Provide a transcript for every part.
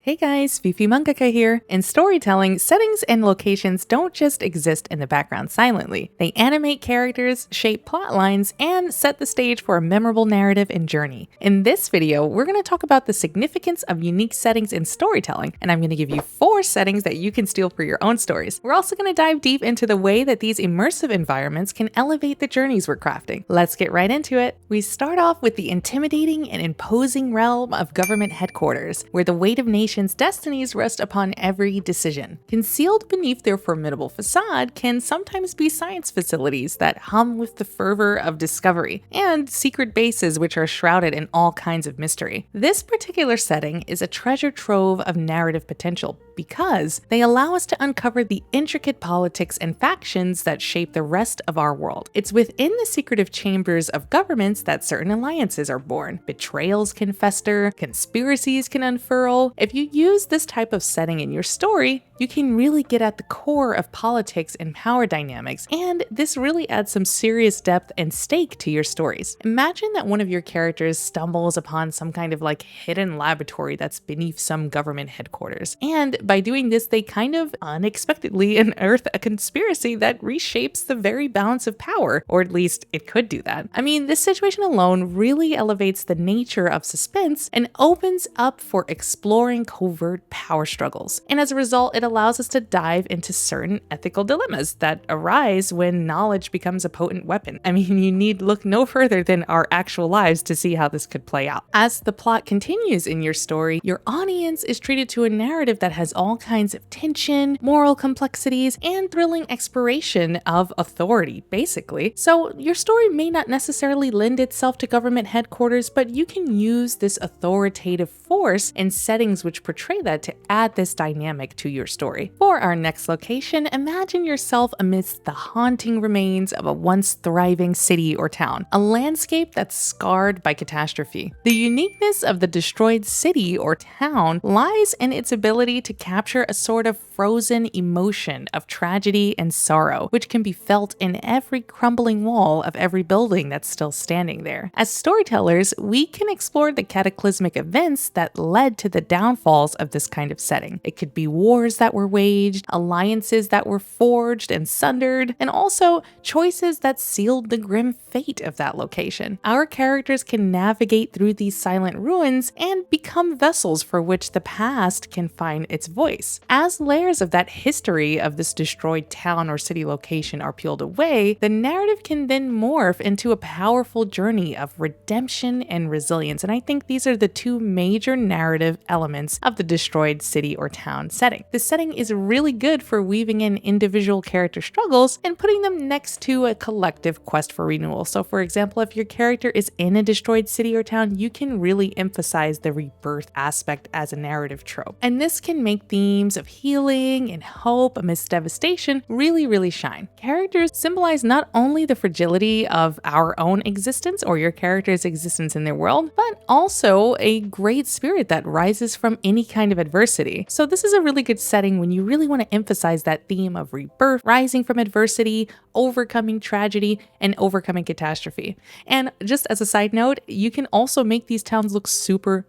Hey guys, Fifi Mangaka here. In storytelling, settings and locations don't just exist in the background silently. They animate characters, shape plot lines, and set the stage for a memorable narrative and journey. In this video, we're going to talk about the significance of unique settings in storytelling, and I'm going to give you 4 settings that you can steal for your own stories. We're also going to dive deep into the way that these immersive environments can elevate the journeys we're crafting. Let's get right into it. We start off with the intimidating and imposing realm of government headquarters, where the weight of nations' destinies rest upon every decision. Concealed beneath their formidable facade can sometimes be science facilities that hum with the fervor of discovery, and secret bases which are shrouded in all kinds of mystery. This particular setting is a treasure trove of narrative potential because they allow us to uncover the intricate politics and factions that shape the rest of our world. It's within the secretive chambers of governments that certain alliances are born. Betrayals can fester, conspiracies can unfurl. If you use this type of setting in your story, you can really get at the core of politics and power dynamics, and this really adds some serious depth and stake to your stories. Imagine that one of your characters stumbles upon some kind of hidden laboratory that's beneath some government headquarters, and by doing this, they kind of unexpectedly unearth a conspiracy that reshapes the very balance of power, or at least it could do that. I mean, this situation alone really elevates the nature of suspense and opens up for exploring covert power struggles. And as a result, it allows us to dive into certain ethical dilemmas that arise when knowledge becomes a potent weapon. I mean, you need look no further than our actual lives to see how this could play out. As the plot continues in your story, your audience is treated to a narrative that has all kinds of tension, moral complexities, and thrilling exploration of authority, basically. So your story may not necessarily lend itself to government headquarters, but you can use this authoritative force in settings which portray that to add this dynamic to your story. For our next location, imagine yourself amidst the haunting remains of a once thriving city or town, a landscape that's scarred by catastrophe. The uniqueness of the destroyed city or town lies in its ability to capture a sort of frozen emotion of tragedy and sorrow, which can be felt in every crumbling wall of every building that's still standing there. As storytellers, we can explore the cataclysmic events that led to the downfalls of this kind of setting. It could be wars that were waged, alliances that were forged and sundered, and also choices that sealed the grim fate of that location. Our characters can navigate through these silent ruins and become vessels for which the past can find its voice. As layers of that history of this destroyed town or city location are peeled away, the narrative can then morph into a powerful journey of redemption and resilience. And I think these are the 2 major narrative elements of the destroyed city or town setting. This setting is really good for weaving in individual character struggles and putting them next to a collective quest for renewal. So for example, if your character is in a destroyed city or town, you can really emphasize the rebirth aspect as a narrative trope. And this can make themes of healing and hope amidst devastation really shine. Characters symbolize not only the fragility of our own existence or your character's existence in their world, but also a great spirit that rises from any kind of adversity. So this is a really good setting when you really want to emphasize that theme of rebirth, rising from adversity, overcoming tragedy, and overcoming catastrophe. And just as a side note, you can also make these towns look super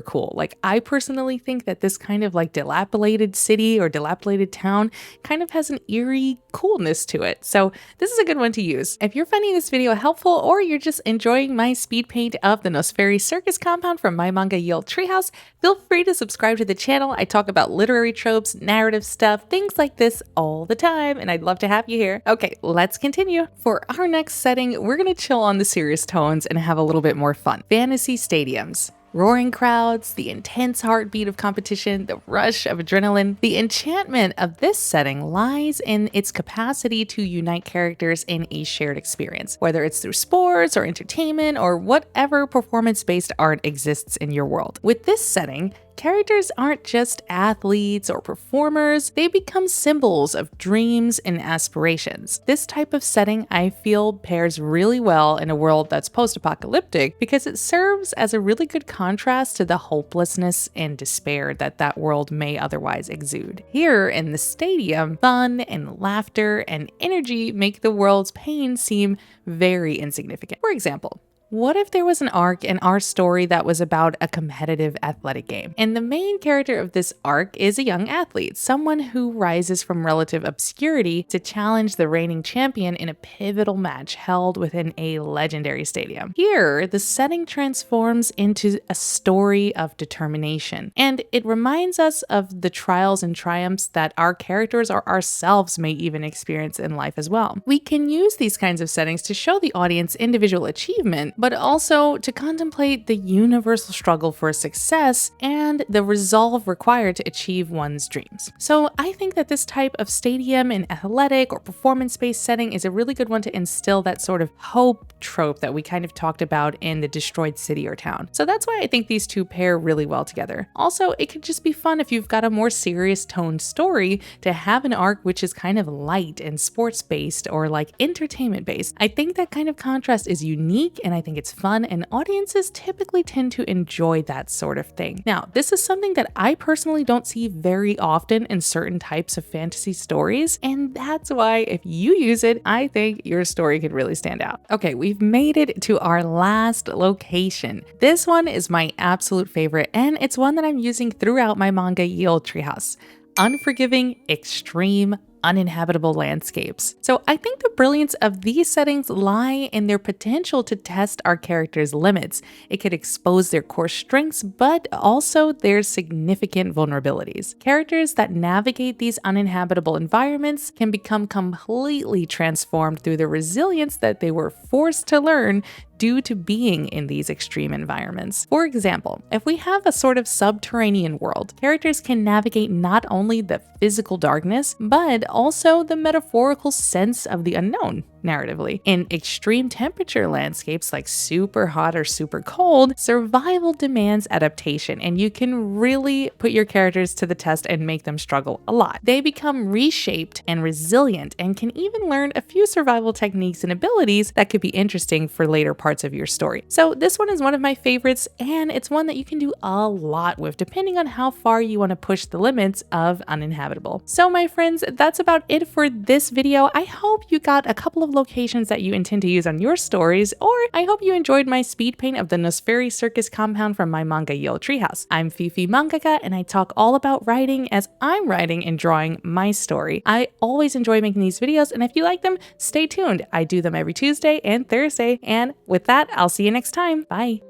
cool. I personally think that this kind of dilapidated city or dilapidated town kind of has an eerie coolness to it. So this is a good one to use. If you're finding this video helpful or you're just enjoying my speed paint of the Nosferry Circus compound from my manga Ye Olde Treehouse, feel free to subscribe to the channel. I talk about literary tropes, narrative stuff, things like this all the time, and I'd love to have you here. Okay, let's continue. For our next setting, we're gonna chill on the serious tones and have a little bit more fun. Fantasy stadiums. Roaring crowds, the intense heartbeat of competition, the rush of adrenaline. The enchantment of this setting lies in its capacity to unite characters in a shared experience, whether it's through sports or entertainment or whatever performance-based art exists in your world. With this setting, characters aren't just athletes or performers, they become symbols of dreams and aspirations. This type of setting, I feel, pairs really well in a world that's post-apocalyptic because it serves as a really good contrast to the hopelessness and despair that world may otherwise exude. Here in the stadium, fun and laughter and energy make the world's pain seem very insignificant. For example, What if there was an arc in our story that was about a competitive athletic game? And the main character of this arc is a young athlete, someone who rises from relative obscurity to challenge the reigning champion in a pivotal match held within a legendary stadium. Here, the setting transforms into a story of determination, and it reminds us of the trials and triumphs that our characters or ourselves may even experience in life as well. We can use these kinds of settings to show the audience individual achievement, but also to contemplate the universal struggle for success and the resolve required to achieve one's dreams. So I think that this type of stadium and athletic or performance-based setting is a really good one to instill that sort of hope trope that we kind of talked about in the destroyed city or town. So that's why I think these two pair really well together. Also, it could just be fun if you've got a more serious toned story to have an arc which is kind of light and sports-based or like entertainment-based. I think that kind of contrast is unique, and I think it's fun, and audiences typically tend to enjoy that sort of thing. Now, this is something that I personally don't see very often in certain types of fantasy stories, and that's why if you use it, I think your story could really stand out. Okay, we've made it to our last location. This one is my absolute favorite, and it's one that I'm using throughout my manga Ye Olde Treehouse. Unforgiving, extreme, uninhabitable landscapes. So I think the brilliance of these settings lie in their potential to test our characters' limits. It could expose their core strengths, but also their significant vulnerabilities. Characters that navigate these uninhabitable environments can become completely transformed through the resilience that they were forced to learn due to being in these extreme environments. For example, if we have a sort of subterranean world, characters can navigate not only the physical darkness, but also the metaphorical sense of the unknown narratively. In extreme temperature landscapes like super hot or super cold, survival demands adaptation, and you can really put your characters to the test and make them struggle a lot. They become reshaped and resilient and can even learn a few survival techniques and abilities that could be interesting for later parts of your story. So this one is one of my favorites, and it's one that you can do a lot with depending on how far you want to push the limits of uninhabitable. So my friends, that's about it for this video. I hope you got a couple of locations that you intend to use on your stories, or I hope you enjoyed my speed paint of the Nosferi Circus compound from my manga Ye Olde Treehouse. I'm Fifi Mangaka, and I talk all about writing as I'm writing and drawing my story. I always enjoy making these videos, and if you like them, stay tuned. I do them every Tuesday and Thursday, and with that, I'll see you next time. Bye.